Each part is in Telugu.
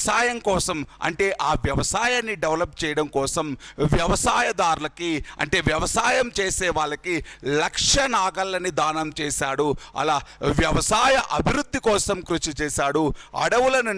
వ్యవసాయం కోసం అంటే ఆ వ్యవసాయాన్ని డెవలప్ చేయడం కోసం వ్యవసాయదారులకి అంటే వ్యవసాయం చేసే వాళ్ళకి 1,00,000 నాగళ్ళని దానం చేశాడు. అలా వ్యవసాయ అభివృద్ధి కోసం కృషి చేశాడు. అడవులను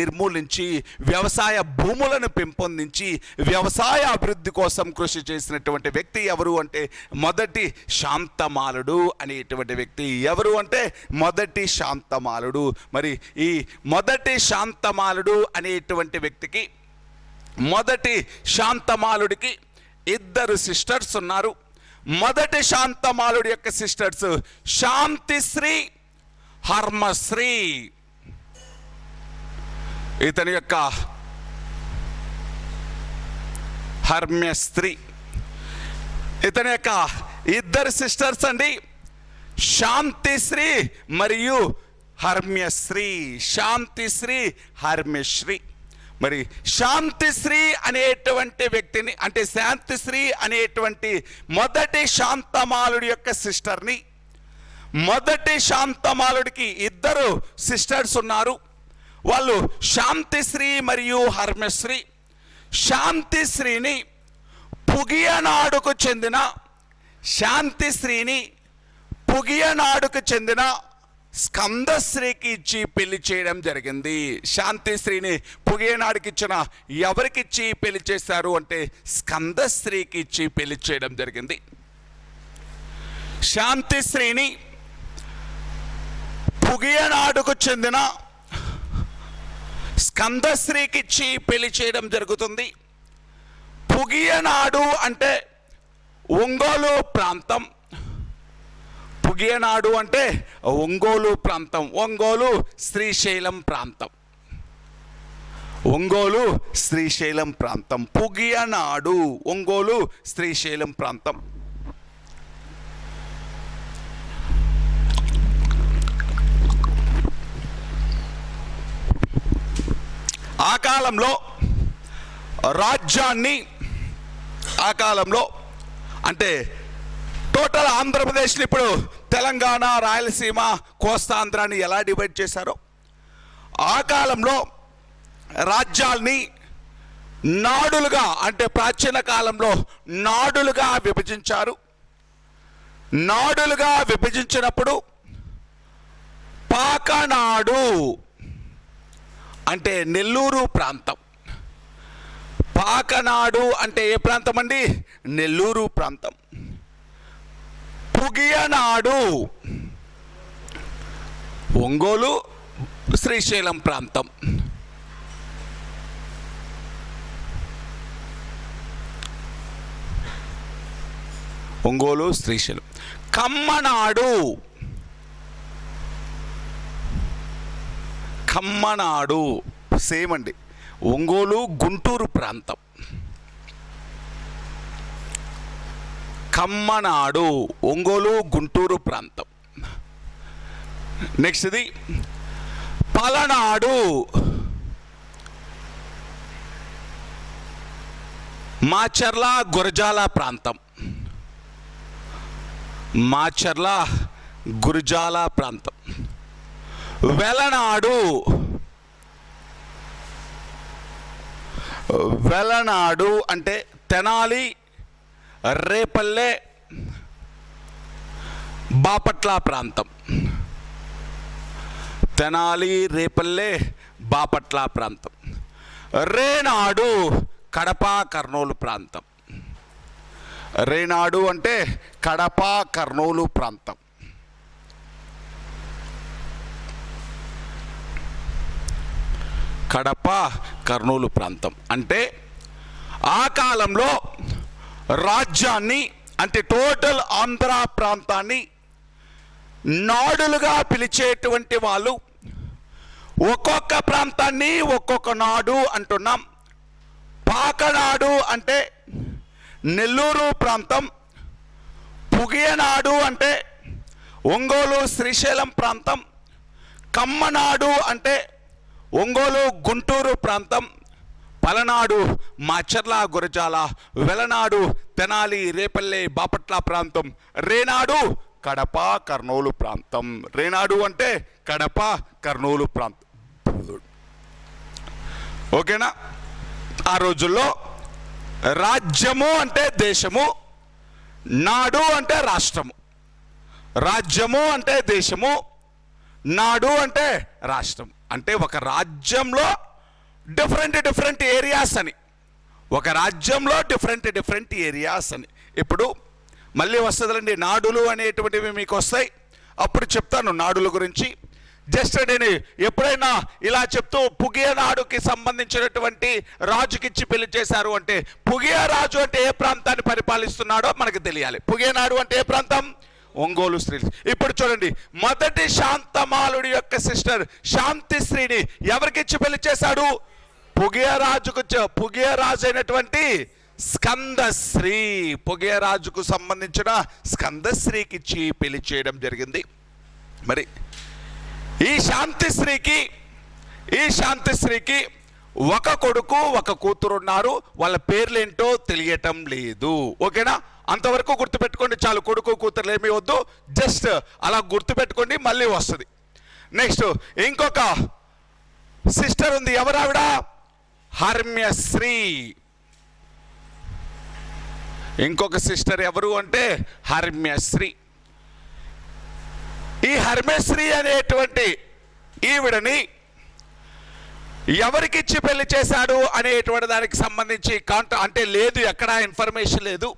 నిర్మూలించి వ్యవసాయ భూములను పెంపొందించి వ్యవసాయ అభివృద్ధి కోసం కృషి చేసినటువంటి వ్యక్తి ఎవరు అంటే మొదటి శాంతమాలుడు అనేటువంటి వ్యక్తి. ఎవరు అంటే మొదటి శాంతమాలుడు. మరి ఈ మొదటి శాంతమాలుడు అనేటువంటి వ్యక్తికి, మొదటి శాంతమాలుడికి 2 సిస్టర్స్ ఉన్నారు. మొదటి శాంతమాలుడి యొక్క సిస్టర్స్ శాంతిశ్రీ, హర్మశ్రీ. ఇతని యొక్క హర్మ్యశ్రీ. ఇతని యొక్క 2 సిస్టర్స్ అండి, శాంతిశ్రీ మరియు హర్మ్యశ్రీ. శాంతిశ్రీ, హర్మ్యశ్రీ. మరి శాంతిశ్రీ అనేటువంటి వ్యక్తిని అంటే శాంతిశ్రీ అనేటువంటి మొదటి శాంతమాలుడి యొక్క సిస్టర్ని, మొదటి శాంతమాలుడికి 2 సిస్టర్స్ ఉన్నారు. వాళ్ళు శాంతిశ్రీ మరియు హర్మ్యశ్రీ. శాంతిశ్రీని పుగియనాడుకు చెందిన శాంతిశ్రీని పుగియనాడుకు చెందిన స్కందశ్రీకి ఇచ్చి పెళ్లి చేయడం జరిగింది. శాంతిశ్రీని పుగియనాడుకి ఇచ్చిన ఎవరికి ఇచ్చి పెళ్లి చేశారు అంటే స్కందశ్రీకి ఇచ్చి పెళ్లి చేయడం జరిగింది. శాంతిశ్రీని పుగియనాడుకు చెందిన స్కందశ్రీకి ఇచ్చి పెళ్లి చేయడం జరుగుతుంది. పుగియనాడు అంటే ఒంగోలు ప్రాంతం. పుగియనాడు అంటే ఒంగోలు ప్రాంతం. ఒంగోలు శ్రీశైలం ప్రాంతం. ఒంగోలు శ్రీశైలం ప్రాంతం. పుగియనాడు ఒంగోలు శ్రీశైలం ప్రాంతం. ఆ కాలంలో రాజ్యాన్ని, ఆ కాలంలో అంటే టోటల్ ఆంధ్రప్రదేశ్ని ఇప్పుడు తెలంగాణ, రాయలసీమ, కోస్తాంధ్రాన్ని ఎలా డివైడ్ చేశారో ఆ కాలంలో రాజ్యాల్ని నాడులుగా అంటే ప్రాచీన కాలంలో నాడులుగా విభజించారు. నాడులుగా విభజించినప్పుడు పాకనాడు అంటే నెల్లూరు ప్రాంతం. పాకనాడు అంటే ఏ ప్రాంతం అండి? నెల్లూరు ప్రాంతం. పుగియనాడు ఒంగోలు శ్రీశైలం ప్రాంతం. ఒంగోలు శ్రీశైలం. కమ్మనాడు, కమ్మనాడు సేమ్ అండి, ఒంగోలు గుంటూరు ప్రాంతం. కమ్మనాడు ఒంగోలు గుంటూరు ప్రాంతం. నెక్స్ట్ ఇది పలనాడు, మాచర్ల గురజాల ప్రాంతం. మాచర్ల గురజాల ప్రాంతం. వెలనాడు, వెలనాడు అంటే తెనాలి, రేపల్లె, బాపట్ల ప్రాంతం. తెనాలి, రేపల్లె, బాపట్ల ప్రాంతం. రేనాడు కడప, కర్నూలు ప్రాంతం. రేనాడు అంటే కడప, కర్నూలు ప్రాంతం. కడప, కర్నూలు ప్రాంతం. అంటే ఆ కాలంలో రాజ్యాన్ని అంటే టోటల్ ఆంధ్ర ప్రాంతాన్ని నాడులుగా పిలిచేటువంటి వాళ్ళు. ఒక్కొక్క ప్రాంతాన్ని ఒక్కొక్క నాడు అంటున్నాం. పాకనాడు అంటే నెల్లూరు ప్రాంతం. పుగియనాడు అంటే ఒంగోలు శ్రీశైలం ప్రాంతం. కమ్మనాడు అంటే ఒంగోలు గుంటూరు ప్రాంతం. పలనాడు మాచర్ల గురజాల, వెలనాడు తెనాలి, రేపల్లె, బాపట్ల ప్రాంతం. రేనాడు కడప, కర్నూలు ప్రాంతం. రేనాడు అంటే కడప, కర్నూలు ప్రాంతం. ఓకేనా? ఆ రోజుల్లో రాజ్యము అంటే దేశము, నాడు అంటే రాష్ట్రము. రాజ్యము అంటే దేశము, నాడు అంటే రాష్ట్రం. అంటే ఒక రాజ్యంలో డిఫరెంట్ ఏరియాస్ అని, ఒక రాజ్యంలో డిఫరెంట్ ఏరియాస్ అని. ఇప్పుడు మళ్ళీ వస్తుందండి, నాడులు అనేటువంటివి మీకు వస్తాయి, అప్పుడు చెప్తాను నాడుల గురించి. జస్ట్ నేను ఎప్పుడైనా ఇలా చెప్తూ పుగియ నాడుకి సంబంధించినటువంటి రాజుకిచ్చి పెళ్లి చేశారు అంటే, పుగియ రాజు అంటే ఏ ప్రాంతాన్ని పరిపాలిస్తున్నాడో మనకు తెలియాలి. పుగియ నాడు అంటే ఏ ప్రాంతం? ఒంగోలు స్త్రీ. ఇప్పుడు చూడండి, మొదటి శాంతమాలుడి యొక్క సిస్టర్ శాంతిశ్రీని ఎవరికిచ్చి పెళ్లి చేశాడు? పుగియ రాజు అయినటువంటి స్కందశ్రీ, పుగియ రాజుకు సంబంధించిన స్కందశ్రీకి ఇచ్చి పెళ్లి చేయడం జరిగింది. మరి ఈ శాంతిశ్రీకి ఒక కొడుకు ఒక కూతురు ఉన్నారు. వాళ్ళ పేర్లేంటో తెలియటం లేదు. ఓకేనా? అంతవరకు గుర్తుపెట్టుకోండి చాలు. కొడుకు కూతురు ఏమీ వద్దు, జస్ట్ అలా గుర్తుపెట్టుకోండి, మళ్ళీ వస్తుంది. నెక్స్ట్ ఇంకొక సిస్టర్ ఉంది. ఎవరావిడ? హర్మ్యశ్రీ. ఇంకొక సిస్టర్ ఎవరు అంటే హర్మ్యశ్రీ. ఈ హర్మ్యశ్రీ అనేటువంటి ఈవిడని ఎవరికిచ్చి పెళ్లి చేశాడు అనేటువంటి దానికి సంబంధించి అంటే లేదు, ఎక్కడ ఇన్ఫర్మేషన్ లేదు.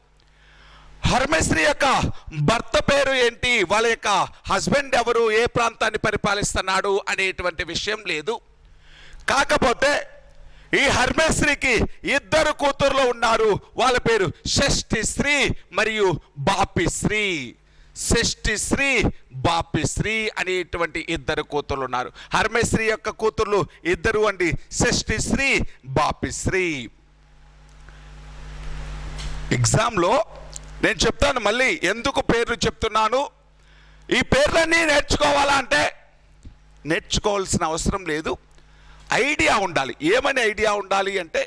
హర్మ్యశ్రీ యొక్క భర్త పేరు ఏంటి, వాళ్ళ యొక్క హస్బెండ్ ఎవరు, ఏ ప్రాంతాన్ని పరిపాలిస్తున్నాడు అనేటువంటి విషయం లేదు. కాకపోతే ఈ హర్మ్యశ్రీకి ఇద్దరు కూతుర్లు ఉన్నారు. వాళ్ళ పేరు షష్ఠిశ్రీ మరియు బాపిశ్రీ. షష్ఠిశ్రీ, బాపిశ్రీ అనేటువంటి ఇద్దరు కూతుర్లు ఉన్నారు. హర్మ్యశ్రీ యొక్క కూతుర్లు ఇద్దరు అండి, షష్ఠిశ్రీ, బాపిశ్రీ. ఎగ్జామ్లో నేను చెప్తాను మళ్ళీ ఎందుకు పేర్లు చెప్తున్నాను. ఈ పేర్లన్నీ నేర్చుకోవాలా అంటే నేర్చుకోవాల్సిన అవసరం లేదు, ఐడియా ఉండాలి. ఏమని ఐడియా ఉండాలి అంటే,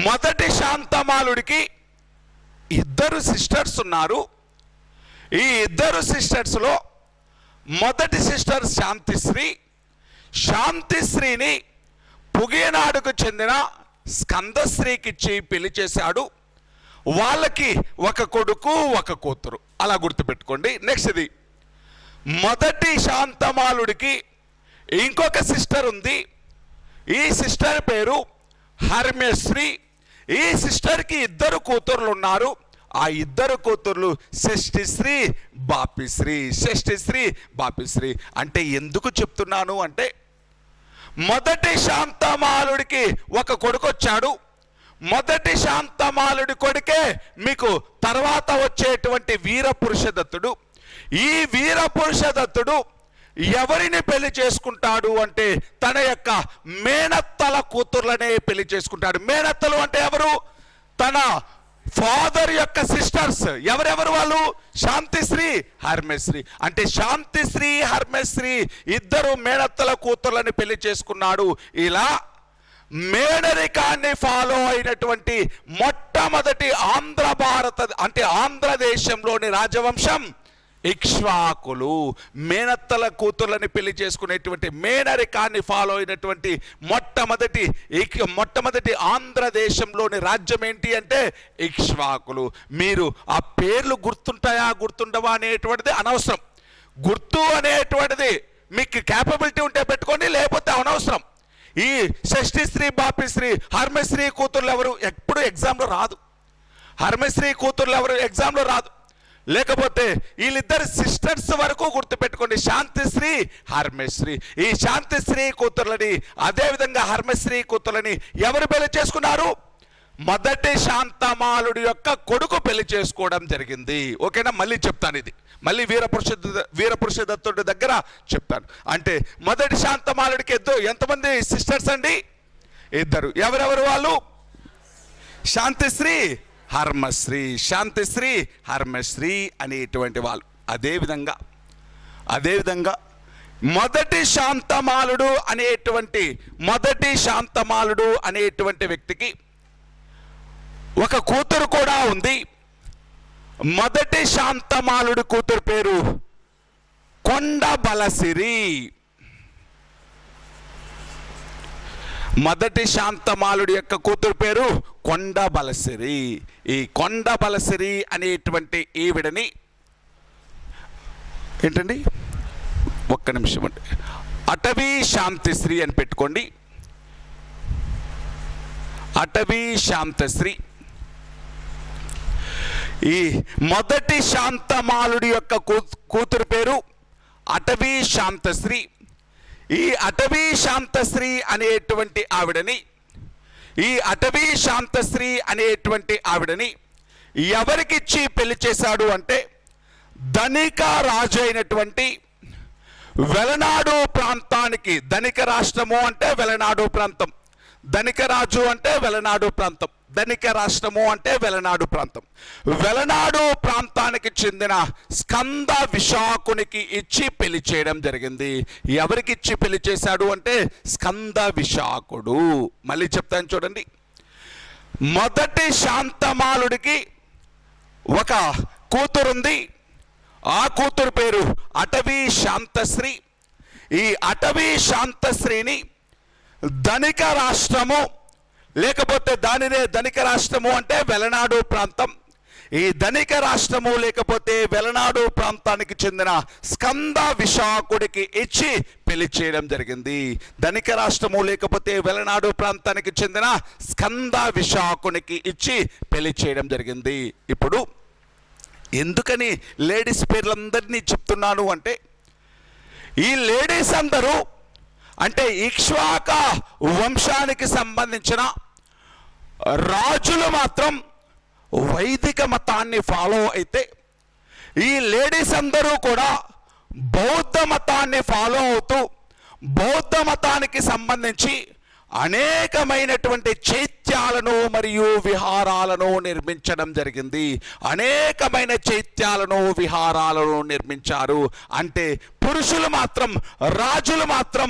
మొదటి శాంతమాలుడికి ఇద్దరు సిస్టర్స్ ఉన్నారు. ఈ ఇద్దరు సిస్టర్స్లో మొదటి సిస్టర్ శాంతిశ్రీని పుగియనాడుకు చెందిన స్కందశ్రీకి ఇచ్చి పెళ్లి చేశాడు. వాళ్ళకి ఒక కొడుకు ఒక కూతురు, అలా గుర్తుపెట్టుకోండి. నెక్స్ట్ ఇది మొదటి శాంతమాలుడికి ఇంకొక సిస్టర్ ఉంది. ఈ సిస్టర్ పేరు హర్మ్యశ్రీ. ఈ సిస్టర్కి ఇద్దరు కూతుర్లు ఉన్నారు. ఆ ఇద్దరు కూతుర్లు షష్ఠిశ్రీ, బాపిశ్రీ. అంటే ఎందుకు చెప్తున్నాను అంటే, మొదటి శాంతమాలుడికి ఒక కొడుకు వచ్చాడు. మొదటి శాంతమాలుడి కొడుకే మీకు తర్వాత వచ్చేటువంటి వీరపురుషదత్తుడు. ఈ వీరపురుషదత్తుడు ఎవరిని పెళ్లి చేసుకుంటాడు అంటే, తన యొక్క మేనత్తల కూతుర్లనే పెళ్లి చేసుకుంటాడు. మేనత్తలు అంటే ఎవరు? తన ఫాదర్ యొక్క సిస్టర్స్. ఎవరెవరు వాళ్ళు? శాంతిశ్రీ, హర్మ్యశ్రీ. అంటే శాంతిశ్రీ, హర్మ్యశ్రీ ఇద్దరు మేనత్తల కూతుర్లని పెళ్లి చేసుకున్నాడు. ఇలా మేనరికాన్ని ఫాలో అయినటువంటి మొట్టమొదటి ఆంధ్రదేశంలోని రాజవంశం ఇక్ష్వాకులు. మేనత్తల కూతుర్లని పెళ్లి చేసుకునేటువంటి మేనరికాన్ని ఫాలో అయినటువంటి మొట్టమొదటి ఆంధ్రదేశంలోని రాజ్యం ఏంటి అంటే ఇక్ష్వాకులు. మీరు ఆ పేర్లు గుర్తుండవా అనేటువంటిది అనవసరం. గుర్తు అనేటువంటిది మీకు క్యాపబిలిటీ ఉంటే పెట్టుకోండి, లేకపోతే అనవసరం. ఈ షష్ఠిశ్రీ, బాపిశ్రీ, హర్మ్యశ్రీ కూతుర్లు ఎవరు ఎప్పుడు ఎగ్జామ్లో రాదు. హర్మ్యశ్రీ కూతుర్లు ఎవరు ఎగ్జామ్లో రాదు. లేకపోతే వీళ్ళిద్దరు సిస్టర్స్ వరకు గుర్తుపెట్టుకోండి, శాంతిశ్రీ, హర్మ్యశ్రీ. ఈ శాంతిశ్రీ కూతుర్లని అదేవిధంగా హర్మ్యశ్రీ కూతుర్లని ఎవరు పెళ్లి చేసుకున్నారు? మొదటి శాంతమాలుడి యొక్క కొడుకు పెళ్లి చేసుకోవడం జరిగింది. ఓకేనా? మళ్ళీ చెప్తాను, ఇది మళ్ళీ వీరపురుషదత్తుడి దగ్గర చెప్తాను. అంటే మొదటి శాంతమాలుడికి ఎంతమంది సిస్టర్స్ అండి? ఇద్దరు. ఎవరెవరు వాళ్ళు? శాంతిశ్రీ, హర్మ్యశ్రీ అనేటువంటి వాళ్ళు. అదేవిధంగా మొదటి శాంతమాలుడు అనేటువంటి వ్యక్తికి ఒక కూతురు కూడా ఉంది. మొదటి శాంతమాలుడి కూతురు పేరు కొండబలసిరి. మొదటి శాంతమాలుడి యొక్క కూతురు పేరు కొండబలసిరి. ఈ కొండబలసిరి అనేటువంటి ఈవిడని ఏంటండి, ఒక్క నిమిషం అండి, అటవీ శాంతశ్రీ అని పెట్టుకోండి. అటవీ శాంతశ్రీ. ఈ మొదటి శాంతమాలుడి యొక్క కూతురు పేరు అటవీ శాంతశ్రీ. ఈ అటవీ శాంతశ్రీ అనేటువంటి ఆవిడని ఎవరికిచ్చి పెళ్లి చేశాడు అంటే ధనిక రాజు అయినటువంటి వెలనాడు ప్రాంతానికి, ధనిక రాష్ట్రము అంటే వెలనాడు ప్రాంతం, ధనిక రాజు అంటే వెలనాడు ప్రాంతం, ధనిక రాష్ట్రము అంటే వెలనాడు ప్రాంతం, వెలనాడు ప్రాంతానికి చెందిన స్కంద విశాఖునికి ఇచ్చి పెళ్లి చేయడం జరిగింది. ఎవరికి ఇచ్చి పెళ్లి చేశాడు అంటే స్కంద విశాఖుడు. మళ్ళీ చెప్తాను చూడండి. మొదటి శాంతమాలుడికి ఒక కూతురుంది. ఆ కూతురు పేరు అటవీ శాంతశ్రీ. ఈ అటవీ శాంతశ్రీని ధనిక రాష్ట్రము, లేకపోతే దానినే ధనిక రాష్ట్రము అంటే వెలనాడు ప్రాంతం, ఈ ధనిక రాష్ట్రము లేకపోతే వెలనాడు ప్రాంతానికి చెందిన స్కంద విశాఖుడికి ఇచ్చి పెళ్లి చేయడం జరిగింది. ధనిక రాష్ట్రము లేకపోతే వెలనాడు ప్రాంతానికి చెందిన స్కంద విశాఖునికి ఇచ్చి పెళ్లి చేయడం జరిగింది. ఇప్పుడు ఎందుకని లేడీస్ పేర్లందరినీ చెప్తున్నాను అంటే, ఈ లేడీస్ అందరూ అంటే ఇక్ష్వాక వంశానికి సంబంధించిన రాజులు మాత్రం వైదిక మతాన్ని ఫాలో అయితే, ఈ లేడీస్ అందరూ కూడా బౌద్ధ మతాన్ని ఫాలో అవుతూ బౌద్ధ మతానికి సంబంధించి అనేకమైనటువంటి చైత్యాలను మరియు విహారాలను నిర్మించడం జరిగింది. అనేకమైన చైత్యాలను విహారాలను నిర్మించారు. అంటే పురుషులు మాత్రం, రాజులు మాత్రం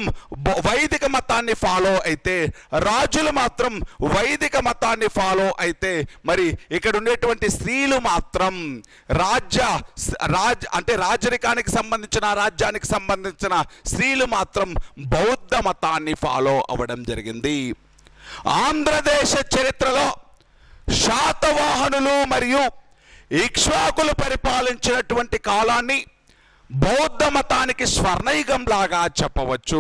వైదిక మతాన్ని ఫాలో అయితే, అయితే మరి ఇక్కడ ఉండేటువంటి స్త్రీలు మాత్రం రాజరికానికి సంబంధించిన, రాజ్యానికి సంబంధించిన స్త్రీలు మాత్రం బౌద్ధ మతాన్ని ఫాలో అవ్వడం జరిగింది. ఆంధ్రదేశ చరిత్రలో శాతవాహనులు మరియు ఇక్ష్వాకులు పరిపాలించినటువంటి కాలాన్ని బౌద్ధ మతానికి స్వర్ణయుగం లాగా చెప్పవచ్చు.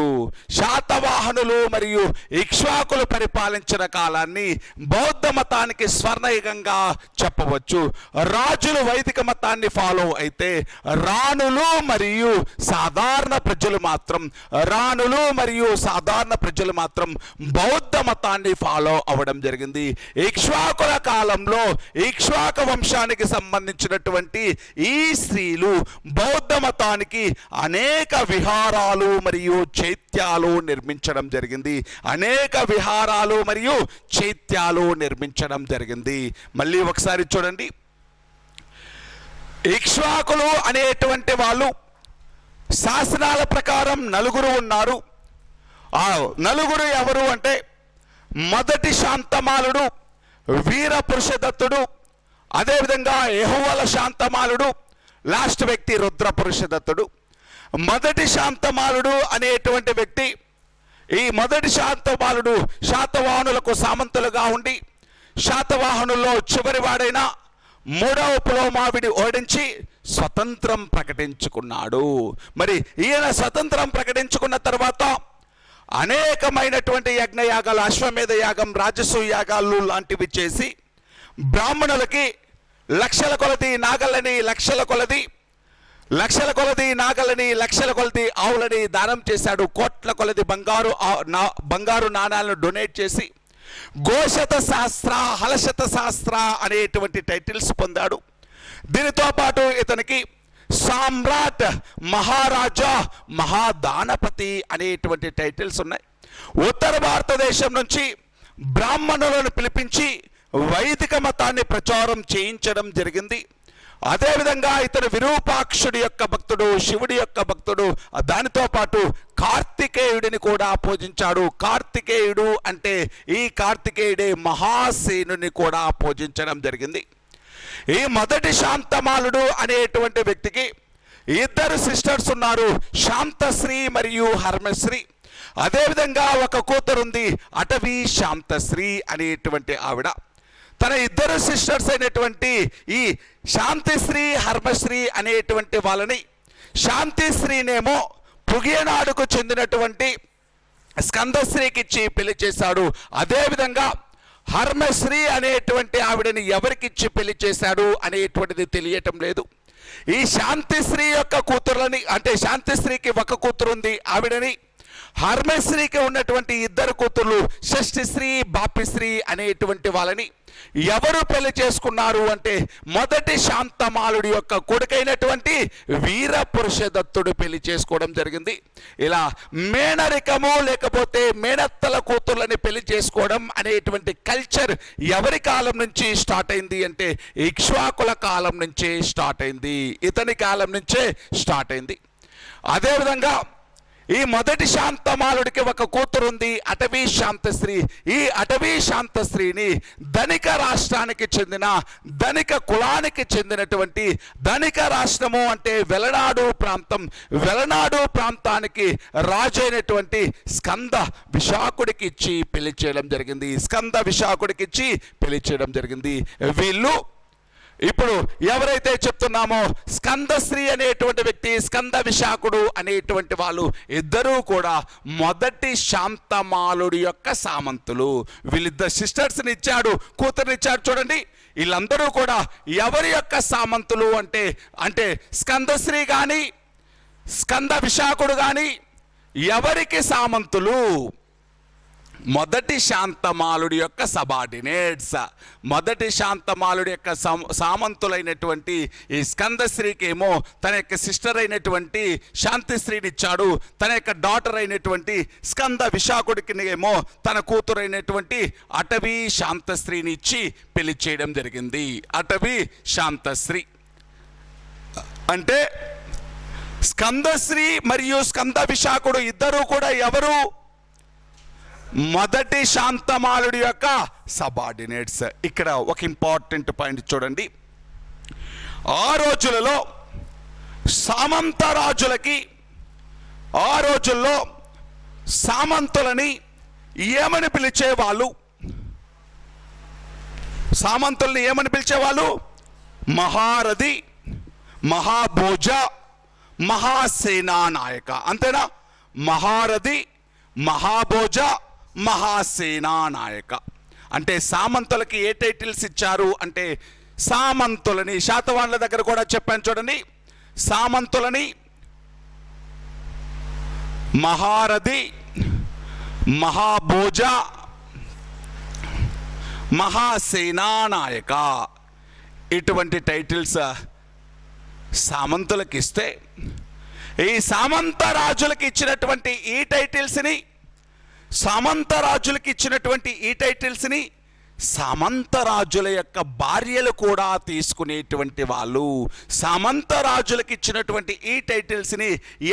శాతవాహనులు మరియు ఇక్ష్వాకులు పరిపాలించిన కాలాన్ని బౌద్ధ మతానికి స్వర్ణయుగంగా చెప్పవచ్చు. రాజులు వైదిక మతాన్ని ఫాలో అయితే, రాణులు మరియు సాధారణ ప్రజలు మాత్రం బౌద్ధ మతాన్ని ఫాలో అవ్వడం జరిగింది. ఇక్ష్వాకుల కాలంలో ఇక్ష్వాక వంశానికి సంబంధించినటువంటి ఈ స్త్రీలు బౌద్ధ మతానికి అనేక విహారాలు మరియు చైత్యాలు నిర్మించడం జరిగింది. మళ్ళీ ఒకసారి చూడండి. ఇక్ష్వాకులు అనేటువంటి వాళ్ళు శాసనాల ప్రకారం నలుగురు ఉన్నారు. ఆ నలుగురు ఎవరు అంటే మొదటి శాంతమాలుడు, వీర పురుషదత్తుడు, అదేవిధంగా యెహోవాల శాంతమాలుడు, లాస్ట్ వ్యక్తి రుద్ర పురుషదత్తుడు. మొదటి శాంతమాలుడు అనేటువంటి వ్యక్తి, ఈ మొదటి శాంతమాలుడు శాతవాహనులకు సామంతులుగా ఉండి శాతవాహనుల్లో చివరి వాడైన మూడవ పులోమావిని ఓడించి స్వతంత్రం ప్రకటించుకున్నాడు. మరి ఈయన స్వతంత్రం ప్రకటించుకున్న తర్వాత అనేకమైనటువంటి యజ్ఞయాగాలు, అశ్వమేధ యాగం, రాజసూయ యాగాలు లాంటివి చేసి బ్రాహ్మణులకి లక్షల కొలది నాగలని, లక్షల కొలది ఆవులని దానం చేశాడు. కోట్ల కొలది బంగారు నాణాలను డొనేట్ చేసి గోశత శాస్త్ర, హలశత శాస్త్ర అనేటువంటి టైటిల్స్ పొందాడు. దీనితో పాటు ఇతనికి సామ్రాట్, మహారాజా, మహాదానపతి అనేటువంటి టైటిల్స్ ఉన్నాయి. ఉత్తర భారతదేశం నుంచి బ్రాహ్మణులను పిలిపించి వైదిక మతాన్ని ప్రచారం చేయించడం జరిగింది. అదేవిధంగా ఇతను విరూపాక్షుడి యొక్క భక్తుడు, శివుడి యొక్క భక్తుడు. దానితో పాటు కార్తికేయుడిని కూడా పూజించాడు. కార్తికేయుడు అంటే ఈ కార్తికేయుడే మహాసేనుని కూడా పూజించడం జరిగింది. ఈ మొదటి శాంతమాలుడు అనేటువంటి వ్యక్తికి ఇద్దరు సిస్టర్స్ ఉన్నారు, శాంతశ్రీ మరియు హర్మశ్రీ. అదేవిధంగా ఒక కూతురు ఉంది, అటవీ శాంతశ్రీ అనేటువంటి ఆవిడ. తన ఇద్దరు సిస్టర్స్ అయినటువంటి ఈ శాంతిశ్రీ, హర్మశ్రీ అనేటువంటి వాళ్ళని, శాంతిశ్రీనేమో పుగియనాడుకు చెందినటువంటి స్కందశ్రీకి ఇచ్చి పెళ్లి చేశాడు. అదేవిధంగా హర్మశ్రీ అనేటువంటి ఆవిడని ఎవరికిచ్చి పెళ్లి చేశాడు అనేటువంటిది తెలియటం లేదు. ఈ శాంతిశ్రీ యొక్క కూతురులని, అంటే శాంతిశ్రీకి ఒక కూతురు ఉంది, ఆవిడని, హర్మశ్రీకి ఉన్నటువంటి ఇద్దరు కూతుర్లు షష్ఠిశ్రీ, బాపిశ్రీ అనేటువంటి వాళ్ళని ఎవరు పెళ్లి చేసుకున్నారు అంటే మొదటి శాంతమాలుడి యొక్క కొడుకైనటువంటి వీరపురుషదత్తుడు పెళ్లి చేసుకోవడం జరిగింది. ఇలా మేనరికము లేకపోతే మేనత్తల కూతుర్లని పెళ్లి చేసుకోవడం అనేటువంటి కల్చర్ ఎవరి కాలం నుంచి స్టార్ట్ అయింది అంటే ఇక్ష్వాకుల కాలం నుంచే స్టార్ట్ అయింది, ఇతని కాలం నుంచే స్టార్ట్ అయింది. అదేవిధంగా ఈ మొదటి శాంతమాలుడికి ఒక కూతురు ఉంది, అటవీ శాంతశ్రీ. ఈ అటవీ శాంతశ్రీని ధనిక రాష్ట్రానికి చెందిన, ధనిక కులానికి చెందినటువంటి, ధనిక రాష్ట్రము అంటే వెలనాడు ప్రాంతం, వెలనాడు ప్రాంతానికి రాజు అయినటువంటి స్కంద విశాఖుడికి ఇచ్చి పెళ్లి చేయడం జరిగింది. స్కంద విశాఖుడికి ఇచ్చి పెళ్లి చేయడం జరిగింది. వీళ్ళు ఇప్పుడు ఎవరైతే చెప్తున్నామో స్కందశ్రీ అనేటువంటి వ్యక్తి, స్కంద విశాఖుడు అనేటువంటి వాళ్ళు ఇద్దరూ కూడా మొదటి శాంతమాలుడి యొక్క సామంతులు. వీళ్ళిద్దరు సిస్టర్స్ని ఇచ్చాడు, కూతురుని ఇచ్చాడు. చూడండి, వీళ్ళందరూ కూడా ఎవరి యొక్క సామంతులు అంటే అంటే స్కందశ్రీ కానీ స్కంద విశాఖుడు కానీ ఎవరికి సామంతులు? మొదటి శాంతమాలుడి యొక్క సబార్డినేట్స్. మొదటి శాంతమాలుడి యొక్క సామంతులైనటువంటి ఈ స్కందశ్రీకి ఏమో తన యొక్క సిస్టర్ అయినటువంటి శాంతిశ్రీని ఇచ్చాడు. తన యొక్క డాటర్ అయినటువంటి స్కంద విశాఖుడికి ఏమో తన కూతురు అయినటువంటి అటవీ శాంతశ్రీని ఇచ్చి పెళ్లి చేయడం జరిగింది. అటవీ శాంతశ్రీ అంటే స్కందశ్రీ మరియు స్కంద విశాఖుడు ఇద్దరూ కూడా ఎవరు? మొదటి శాంతమాలుడి యొక్క సబార్డినేట్స్. ఇక్కడ ఒక ఇంపార్టెంట్ పాయింట్ చూడండి. ఆ రోజులలో సామంత రాజులకి, ఆ రోజుల్లో సామంతులని ఏమని పిలిచేవాళ్ళు? సామంతుల్ని ఏమని పిలిచేవాళ్ళు? మహారథి, మహాభోజ, మహాసేనా నాయక. అంతేనా? మహారథి, మహాభోజ, మహాసేనా నాయక. అంటే సామంతులకి ఏ టైటిల్స్ ఇచ్చారు అంటే సామంతులని, శాతవాహనుల దగ్గర కూడా చెప్పాను చూడండి, సామంతులని మహారథి, మహాభోజ, మహాసేనా నాయక ఇటువంటి టైటిల్స్ సామంతులకి ఇస్తే, ఈ సామంత రాజులకి ఇచ్చినటువంటి ఈ టైటిల్స్ని, సామంత రాజులకి ఇచ్చినటువంటి ఈ టైటిల్స్ని సామంత రాజుల యొక్క భార్యలు కూడా తీసుకునేటువంటి వాళ్ళు. సామంత రాజులకి ఇచ్చినటువంటి ఈ టైటిల్స్ని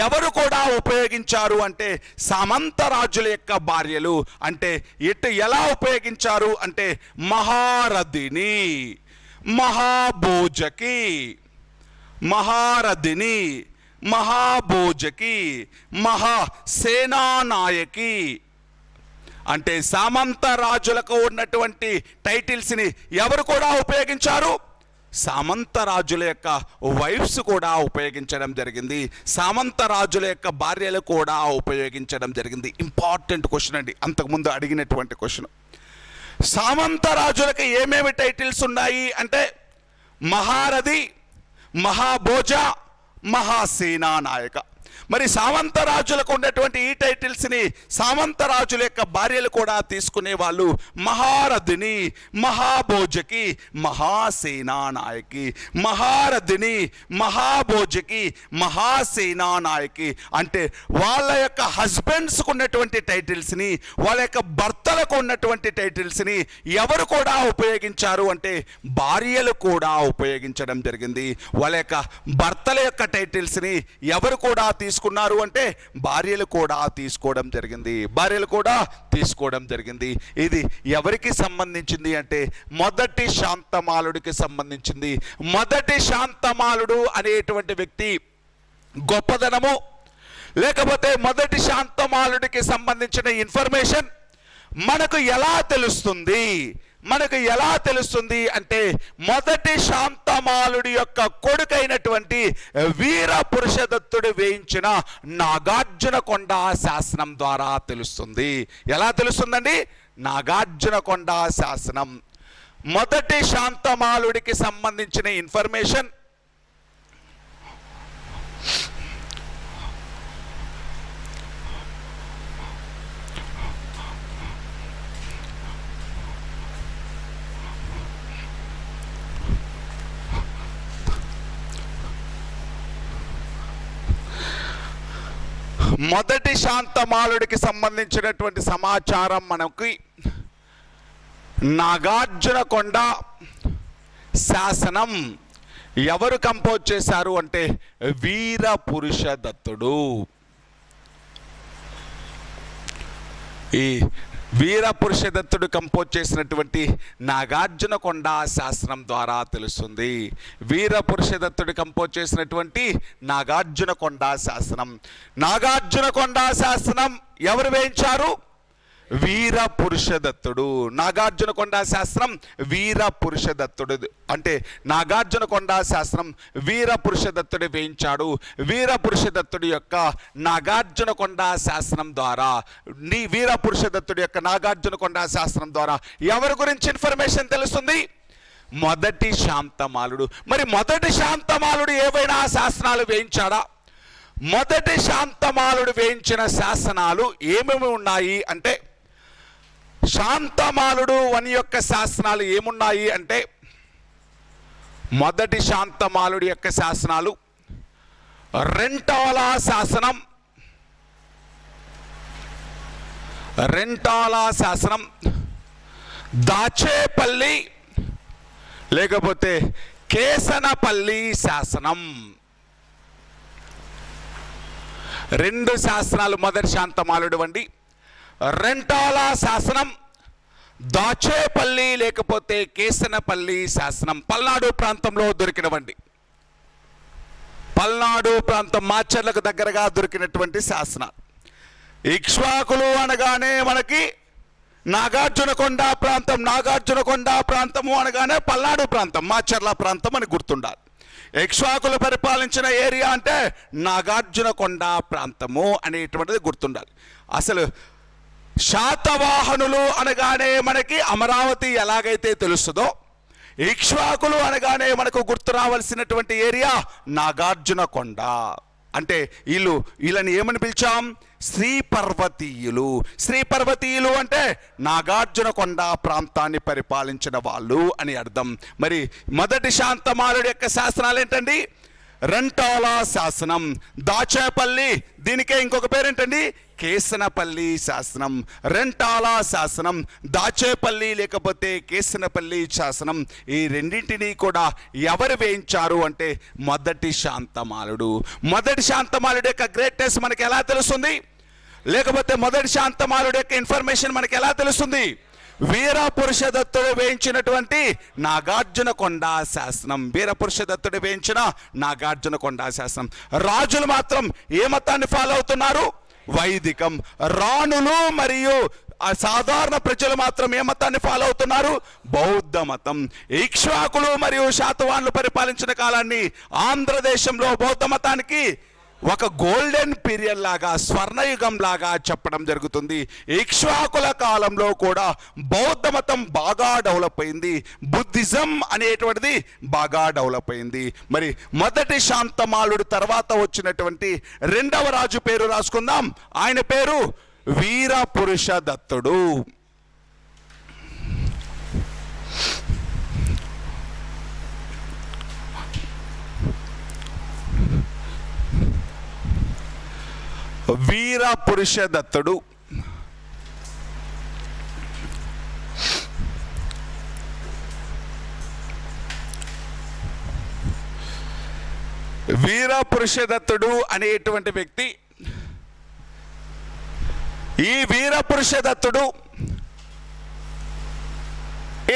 ఎవరు కూడా ఉపయోగించారు అంటే సామంత రాజుల యొక్క భార్యలు. అంటే ఎలా ఉపయోగించారు అంటే మహారథిని, మహాభోజకి, మహారథిని, మహాభోజకి, మహాసేనానాయకి. అంటే సామంత రాజులకు ఉన్నటువంటి టైటిల్స్ని ఎవరు కూడా ఉపయోగించారు? సామంత రాజుల యొక్క వైఫ్స్ కూడా ఉపయోగించడం జరిగింది, సామంత రాజుల యొక్క భార్యలు కూడా ఉపయోగించడం జరిగింది. ఇంపార్టెంట్ క్వశ్చన్ అండి, అంతకుముందు అడిగినటువంటి క్వశ్చన్. సామంత రాజులకు ఏమేమి టైటిల్స్ ఉన్నాయి అంటే మహారథి, మహాభోజ, మహాసేనా నాయక. మరి సామంత రాజులకు ఉన్నటువంటి ఈ టైటిల్స్ని సామంత రాజుల యొక్క భార్యలు కూడా తీసుకునే వాళ్ళు. మహారథిని, మహాభోజకి, మహాసేనా నాయకి. మహారథిని, మహాభోజకి, మహాసేనా నాయకి అంటే వాళ్ళ యొక్క హస్బెండ్స్కు ఉన్నటువంటి టైటిల్స్ని, వాళ్ళ యొక్క భర్తలకు ఉన్నటువంటి టైటిల్స్ని ఎవరు కూడా ఉపయోగించారు అంటే భార్యలు కూడా ఉపయోగించడం జరిగింది. వాళ్ళ యొక్క భర్తల యొక్క టైటిల్స్ని ఎవరు కూడా తీసుకున్నారు అంటే భార్యలు కూడా తీసుకోవడం జరిగింది, భార్యలు కూడా తీసుకోవడం జరిగింది. ఇది ఎవరికి సంబంధించింది అంటే మొదటి శాంతమాలుడికి సంబంధించింది. మొదటి శాంతమాలుడు అనేటువంటి వ్యక్తి గొప్పదనము, లేకపోతే మొదటి శాంతమాలుడికి సంబంధించిన ఇన్ఫర్మేషన్ మనకు ఎలా తెలుస్తుంది? మనకు ఎలా తెలుస్తుంది అంటే మొదటి శాంతమాలుడి యొక్క కొడుకైనటువంటి వీర పురుషదత్తుడు వేయించిన నాగార్జునకొండ శాసనం ద్వారా తెలుస్తుంది. ఎలా తెలుస్తుందండి? నాగార్జునకొండ శాసనం. మొదటి శాంతమాలుడికి సంబంధించిన ఇన్ఫర్మేషన్ మొదటి శాంతమాలుడికి సంబంధించినటువంటి సమాచారం మనకి నాగార్జునకొండ శాసనం ఎవరు కంపోజ్ చేశారు అంటే వీర పురుషదత్తుడు. ఈ వీర పురుషదత్తుడు కంపోజ్ చేసినటువంటి నాగార్జునకొండ శాసనం ద్వారా తెలుస్తుంది. వీర పురుషదత్తుడు కంపోజ్ చేసినటువంటి నాగార్జునకొండ శాసనం. నాగార్జునకొండ శాసనం ఎవరు వేయించారు? వీర పురుషదత్తుడు. నాగార్జునకొండ శాస్త్రం వీర పురుషదత్తుడు అంటే నాగార్జునకొండ శాస్త్రం వీర పురుషదత్తుడు వేయించాడు. వీర పురుషదత్తుడి యొక్క నాగార్జునకొండ శాస్త్రం ద్వారా వీర పురుషదత్తుడి యొక్క నాగార్జునకొండ శాస్త్రం ద్వారా ఎవరి గురించి ఇన్ఫర్మేషన్ తెలుస్తుంది? మొదటి శాంతమాలుడు. మరి మొదటి శాంతమాలుడు ఏవైనా శాసనాలు వేయించాడా? మొదటి శాంతమాలుడు వేయించిన శాసనాలు ఏమేమి ఉన్నాయి అంటే శాంతమాలుడు వన్ యొక్క శాసనాలు ఏమున్నాయి అంటే మొదటి శాంతమాలుడి యొక్క శాసనాలు రెంటాల శాసనం, రెంటాల శాసనం, దాచేపల్లి లేకపోతే కేసనపల్లి శాసనం. రెండు శాసనాలు మొదటి శాంతమాలుడు వండి. రెంటాల శాసనం, దాచేపల్లి లేకపోతే కేసనపల్లి శాసనం పల్నాడు ప్రాంతంలో దొరికినవండి. పల్నాడు ప్రాంతం మాచర్లకు దగ్గరగా దొరికినటువంటి శాసనాలు. ఇక్ష్వాకులు అనగానే మనకి నాగార్జునకొండ ప్రాంతం, నాగార్జునకొండ ప్రాంతము అనగానే పల్నాడు ప్రాంతం, మాచర్ల ప్రాంతం అని గుర్తుండాలి. ఇక్ష్వాకులు పరిపాలించిన ఏరియా అంటే నాగార్జునకొండ ప్రాంతము అనేటువంటిది గుర్తుండాలి. అసలు శాతవాహనులు అనగానే మనకి అమరావతి ఎలాగైతే తెలుస్తుందో ఇక్ష్వాకులు అనగానే మనకు గుర్తు రావాల్సినటువంటి ఏరియా నాగార్జునకొండ. అంటే వీళ్ళని ఏమని పిలిచాం? శ్రీ పర్వతీయులు. శ్రీ పర్వతీయులు అంటే నాగార్జునకొండ ప్రాంతాన్ని పరిపాలించిన వాళ్ళు అని అర్థం. మరి మొదటి శాంతమాలుడి యొక్క శాసనాలు ఏంటండి? రెంటాల శాసనం, దాచేపల్లి, దీనికే ఇంకొక పేరేంటండి? కేసనపల్లి శాసనం. రెంటాల శాసనం, దాచేపల్లి లేకపోతే కేసనపల్లి శాసనం, ఈ రెండింటినీ కూడా ఎవరు వేయించారు అంటే మొదటి శాంతమాలుడు. మొదటి శాంతమాలుడు యొక్క గ్రేట్నెస్ మనకి ఎలా తెలుస్తుంది? లేకపోతే మొదటి శాంతమాలుడు యొక్క ఇన్ఫర్మేషన్ మనకి ఎలా తెలుస్తుంది? వీర పురుషదత్తుడు వేయించినటువంటి నాగార్జునకొండ శాసనం. వీర పురుషదత్తుడు వేయించిన నాగార్జునకొండ శాసనం. రాజులు మాత్రం ఏ మతాన్ని ఫాలో అవుతున్నారు? వైదికం. రాణులు మరియు సాధారణ ప్రజలు మాత్రం ఏ మతాన్ని ఫాలో అవుతున్నారు? బౌద్ధ మతం. ఇక్ష్వాకులు మరియు శాతవాహనులు పరిపాలించిన కాలాన్ని ఆంధ్రదేశంలో బౌద్ధ మతానికి ఒక గోల్డెన్ పీరియడ్ లాగా, స్వర్ణయుగం లాగా చెప్పడం జరుగుతుంది. ఇక్ష్వాకుల కాలంలో కూడా బౌద్ధ మతం బాగా డెవలప్ అయింది, బుద్ధిజం అనేటువంటిది బాగా డెవలప్ అయింది. మరి మొదటి శాంతమాలుడు తర్వాత వచ్చినటువంటి రెండవ రాజు పేరు రాసుకుందాం. ఆయన పేరు వీర పురుషదత్తుడు. వీర పురుషదత్తుడు వీర పురుషదత్తుడు అనేటువంటి వ్యక్తి, ఈ వీర పురుషదత్తుడు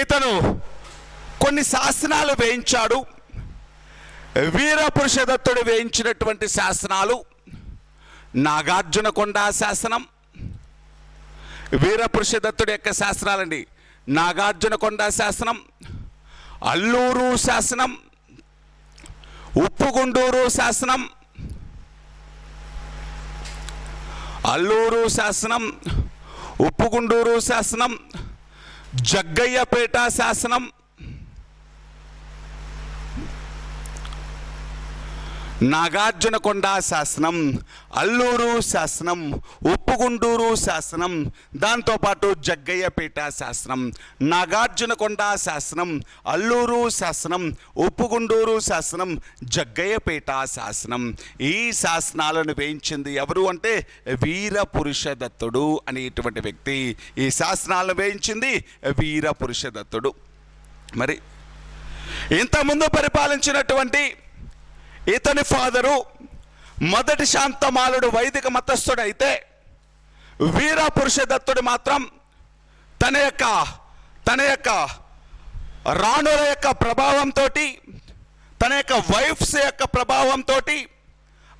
ఇతను కొన్ని శాసనాలు వేయించాడు. వీర పురుషదత్తుడు వేయించినటువంటి శాసనాలు నాగార్జునకొండ శాసనం, వీరపురుషదత్తుడి యొక్క శాసనాలండి. నాగార్జునకొండ శాసనం, అల్లూరు శాసనం, ఉప్పుగుండూరు శాసనం, అల్లూరు శాసనం, ఉప్పుగుండూరు శాసనం, జగ్గయ్యపేట శాసనం, నాగార్జునకొండ శాసనం, అల్లూరు శాసనం, ఉప్పుగుండూరు శాసనం, దాంతోపాటు జగ్గయ్యపేట శాసనం. నాగార్జునకొండ శాసనం, అల్లూరు శాసనం, ఉప్పుగుండూరు శాసనం, జగ్గయ్యపేట శాసనం. ఈ శాసనాలను వేయించింది ఎవరు అంటే వీరపురుషదత్తుడు అనేటువంటి వ్యక్తి. ఈ శాసనాలను వేయించింది వీరపురుషదత్తుడు. మరి ఇంతకుముందు పరిపాలించినటువంటి ఇతని ఫాదరు మొదటి శాంతమాలుడు వైదిక మతస్థుడు అయితే, వీరపురుషదత్తుడు మాత్రం తన యొక్క రాణుల యొక్క ప్రభావంతో, తన యొక్క వైఫ్స్ యొక్క ప్రభావంతో,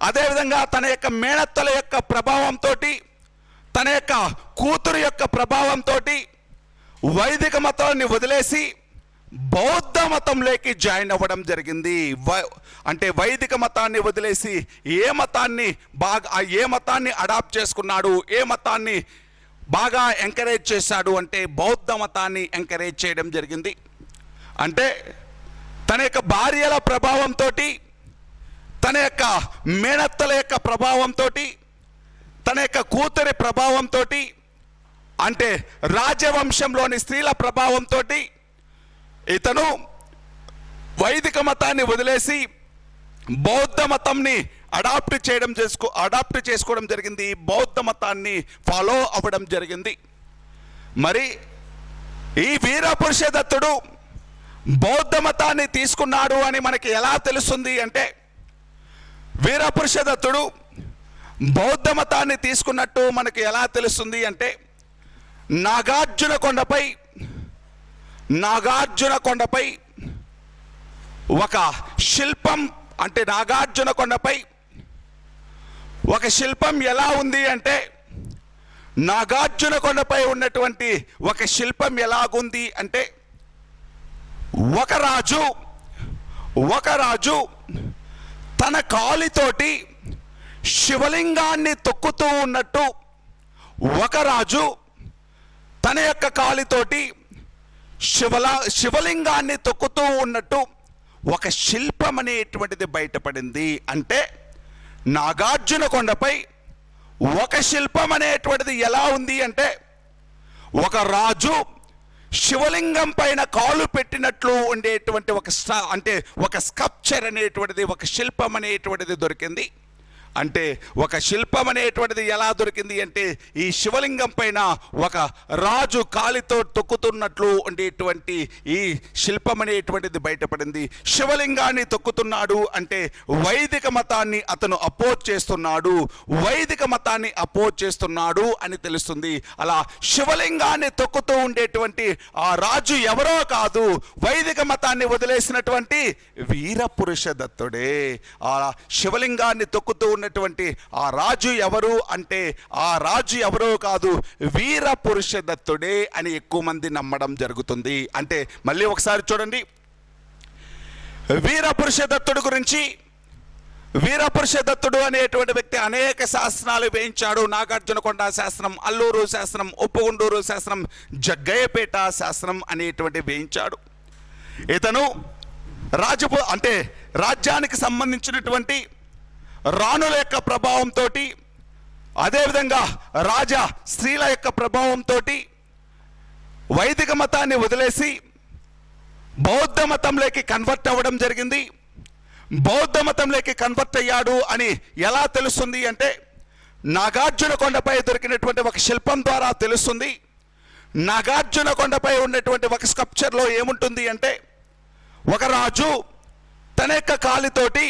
అదేవిధంగా తన యొక్క మేనత్తల యొక్క ప్రభావంతో, తన యొక్క కూతురు యొక్క ప్రభావంతో వైదిక మతాన్ని వదిలేసి బౌద్ధ మతంలోకి జాయిన్ అవ్వడం జరిగింది. అంటే వైదిక మతాన్ని వదిలేసి ఏ మతాన్ని అడాప్ట్ చేసుకున్నాడు, ఏ మతాన్ని బాగా ఎంకరేజ్ చేశాడు అంటే బౌద్ధ మతాన్ని ఎంకరేజ్ చేయడం జరిగింది. అంటే తన యొక్క భార్యల ప్రభావంతో, తన యొక్క మేనత్తల యొక్క ప్రభావంతో, తన యొక్క కూతురి ప్రభావంతో, అంటే రాజవంశంలోని స్త్రీల ప్రభావంతో ఇతను వైదిక మతాన్ని వదిలేసి బౌద్ధ మతంని అడాప్ట్ చేసుకోవడం జరిగింది. బౌద్ధ మతాన్ని ఫాలో అవ్వడం జరిగింది. మరి ఈ వీరపురుషదత్తుడు బౌద్ధ మతాన్ని తీసుకున్నాడు అని మనకి ఎలా తెలుస్తుంది అంటే, వీరపురుషదత్తుడు బౌద్ధ మతాన్ని తీసుకున్నట్టు మనకి ఎలా తెలుస్తుంది అంటే, నాగార్జునకొండపై ఒక శిల్పం, అంటే నాగార్జునకొండపై ఒక శిల్పం ఎలా ఉంది అంటే, నాగార్జునకొండపై ఉన్నటువంటి ఒక శిల్పం ఎలాగుంది అంటే, ఒక రాజు తన కాలితోటి శివలింగాన్ని తొక్కుతూ ఉన్నట్టు, ఒక రాజు తన యొక్క కాలితోటి శివలింగాన్ని తొక్కుతూ ఉన్నట్టు ఒక శిల్పం అనేటువంటిది బయటపడింది. అంటే నాగార్జునకొండపై ఒక శిల్పం అనేటువంటిది ఎలా ఉంది అంటే, ఒక రాజు శివలింగం పైన కాలు పెట్టినట్లు ఉండేటువంటి ఒక స్కల్ప్చర్ అనేటువంటిది, ఒక శిల్పం అనేటువంటిది దొరికింది. అంటే ఒక శిల్పం అనేటువంటిది ఎలా దొరికింది అంటే, ఈ శివలింగం పైన ఒక రాజు కాలితో తొక్కుతున్నట్లు ఉండేటువంటి ఈ శిల్పం అనేటువంటిది బయటపడింది. శివలింగాన్ని తొక్కుతున్నాడు అంటే వైదిక మతాన్ని అతను అపోజ్ చేస్తున్నాడు, వైదిక మతాన్ని అపోజ్ చేస్తున్నాడు అని తెలుస్తుంది. అలా శివలింగాన్ని తొక్కుతూ ఉండేటువంటి ఆ రాజు ఎవరో కాదు, వైదిక మతాన్ని వదిలేసినటువంటి వీరపురుషదత్తుడే. ఆ శివలింగాన్ని తొక్కుతూ ఉన్నటువంటి ఆ రాజు ఎవరు అంటే, ఆ రాజు ఎవరో కాదు, వీరపురుషదత్తుడే అని ఎక్కువ మంది నమ్మడం జరుగుతుంది. అంటే మళ్ళీ ఒకసారి చూడండి, వీరపురుషదత్తుడు గురించి, వీరపురుషదత్తుడు అనేటువంటి వ్యక్తి అనేక శాసనాలు వేయించాడు. నాగార్జునకొండ శాసనం, అల్లూరు శాసనం, ఉప్పుగుండూరు శాసనం, జగ్గయ్యపేట శాసనం అనేటువంటి వేయించాడు. ఇతను రాజ్యానికి సంబంధించినటువంటి రాణుల యొక్క ప్రభావంతో, అదేవిధంగా రాజా స్త్రీల యొక్క ప్రభావంతో వైదిక మతాన్ని వదిలేసి బౌద్ధ మతంలోకి కన్వర్ట్ అవ్వడం జరిగింది. బౌద్ధ మతంలోకి కన్వర్ట్ అయ్యాడు అని ఎలా తెలుస్తుంది అంటే, నాగార్జునకొండపై దొరికినటువంటి ఒక శిల్పం ద్వారా తెలుస్తుంది. నాగార్జునకొండపై ఉన్నటువంటి ఒక స్కల్ప్చర్లో ఏముంటుంది అంటే, ఒక రాజు తన యొక్క కాలితోటి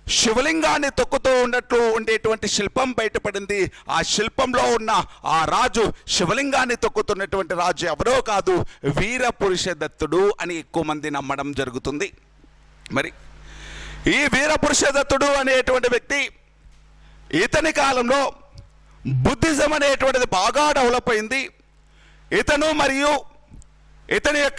శివలింగాన్ని తొక్కుతూ ఉన్నట్లు ఉండేటువంటి శిల్పం బయటపడింది. ఆ శిల్పంలో ఉన్న ఆ రాజు, శివలింగాన్ని తొక్కుతున్నటువంటి రాజు ఎవరో కాదు, వీరపురుషదత్తుడు అని ఎక్కువ మంది నమ్మడం జరుగుతుంది. మరి ఈ వీరపురుషదత్తుడు అనేటువంటి వ్యక్తి ఇతని కాలంలో బుద్ధిజం అనేటువంటిది బాగా డెవలప్ అయింది. ఇతను మరియు ఇతని యొక్క